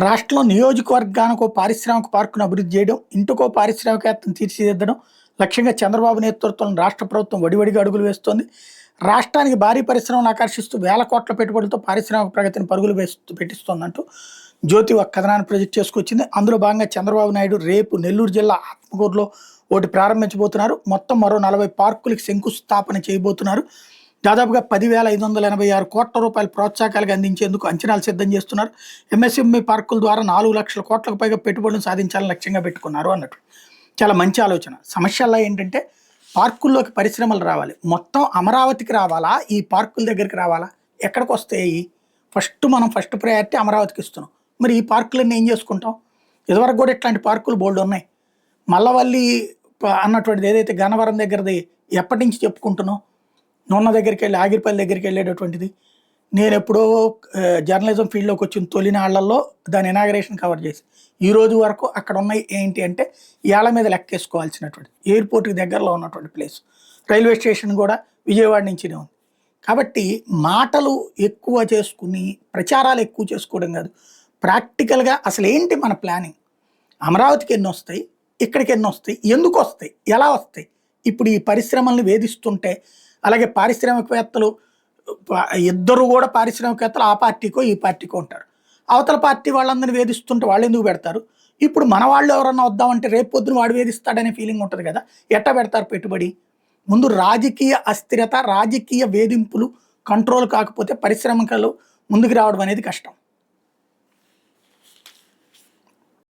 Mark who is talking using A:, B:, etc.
A: రాష్ట్రంలో నియోజకవర్గానికో పారిశ్రామిక పార్కును అభివృద్ధి చేయడం, ఇంటికో పారిశ్రామికవేత్తను తీర్చిదిద్దడం లక్ష్యంగా చంద్రబాబు నేతృత్వంలో రాష్ట్ర ప్రభుత్వం వడివడిగా అడుగులు వేస్తోంది. రాష్ట్రానికి భారీ పరిశ్రమలను ఆకర్షిస్తూ వేల కోట్ల పెట్టుబడులతో పారిశ్రామిక ప్రగతిని పరుగులు పెట్టిస్తోందంటూ జ్యోతి ఒక కథనాన్ని ప్రొజెక్ట్ చేసుకొచ్చింది. అందులో భాగంగా చంద్రబాబు నాయుడు రేపు నెల్లూరు జిల్లా ఆత్మకూరులో ఒకటి ప్రారంభించబోతున్నారు. మొత్తం మరో 40 పార్కులకి శంకుస్థాపన చేయబోతున్నారు. దాదాపుగా 10,586 కోట్ల రూపాయల ప్రోత్సాహకాలుగా అందించేందుకు అంచనాలు సిద్ధం చేస్తున్నారు. ఎంఎస్ఎంఈ పార్కుల ద్వారా 4 లక్షల కోట్లకు పైగా పెట్టుబడులను సాధించాలని లక్ష్యంగా పెట్టుకున్నారు అన్నట్టు. చాలా మంచి ఆలోచన. సమస్యల్లో ఏంటంటే పార్కుల్లోకి పరిశ్రమలు రావాలి. మొత్తం అమరావతికి రావాలా, ఈ పార్కుల దగ్గరికి రావాలా, ఎక్కడికి వస్తాయి? ఫస్ట్ ప్రయారిటీ అమరావతికి ఇస్తున్నాం. మరి ఈ పార్కులన్నీ ఏం చేసుకుంటాం? ఇదివరకు కూడా ఇట్లాంటి పార్కులు బోల్డ్ ఉన్నాయి. మల్లవల్లి అన్నటువంటిది ఏదైతే గన్నవరం దగ్గరది ఎప్పటి నుంచి చెప్పుకుంటున్నాం, నూనె దగ్గరికి వెళ్ళి ఆగిరిపల్లి దగ్గరికి వెళ్ళేటటువంటిది. నేను ఎప్పుడో జర్నలిజం ఫీల్డ్లోకి వచ్చిన తొలినాళ్లలో దాని ఇనాగరేషన్ కవర్ చేసి ఈ రోజు వరకు అక్కడ ఉన్నాయి ఏంటి అంటే ఏళ్ల మీద లెక్కేసుకోవాల్సినటువంటి ఎయిర్పోర్ట్కి దగ్గరలో ఉన్నటువంటి ప్లేస్. రైల్వే స్టేషన్ కూడా విజయవాడ నుంచినే ఉంది. కాబట్టి మాటలు ఎక్కువ చేసుకుని ప్రచారాలు ఎక్కువ చేసుకోవడం కాదు, ప్రాక్టికల్గా అసలు ఏంటి మన ప్లానింగ్, అమరావతికి ఎన్ని వస్తాయి, ఇక్కడికి ఎన్ని వస్తాయి, ఎందుకు వస్తాయి, ఎలా వస్తాయి. ఇప్పుడు ఈ పరిశ్రమల్ని వేధిస్తుంటే, అలాగే పారిశ్రామికవేత్తలు ఇద్దరు కూడా పారిశ్రామికవేత్తలు ఆ పార్టీకో ఈ పార్టీకో ఉంటారు. అవతల పార్టీ వాళ్ళందరినీ వేధిస్తుంటే వాళ్ళు ఎందుకు పెడతారు? ఇప్పుడు మన వాళ్ళు ఎవరన్నా వద్దామంటే రేపు పొద్దున వాడు వేధిస్తాడనే ఫీలింగ్ ఉంటుంది కదా. ఎట్లా పెడతారు పెట్టుబడి? ముందు రాజకీయ అస్థిరత, రాజకీయ వేధింపులు కంట్రోల్ కాకపోతే పరిశ్రమలు ముందుకు రావడం అనేది కష్టం.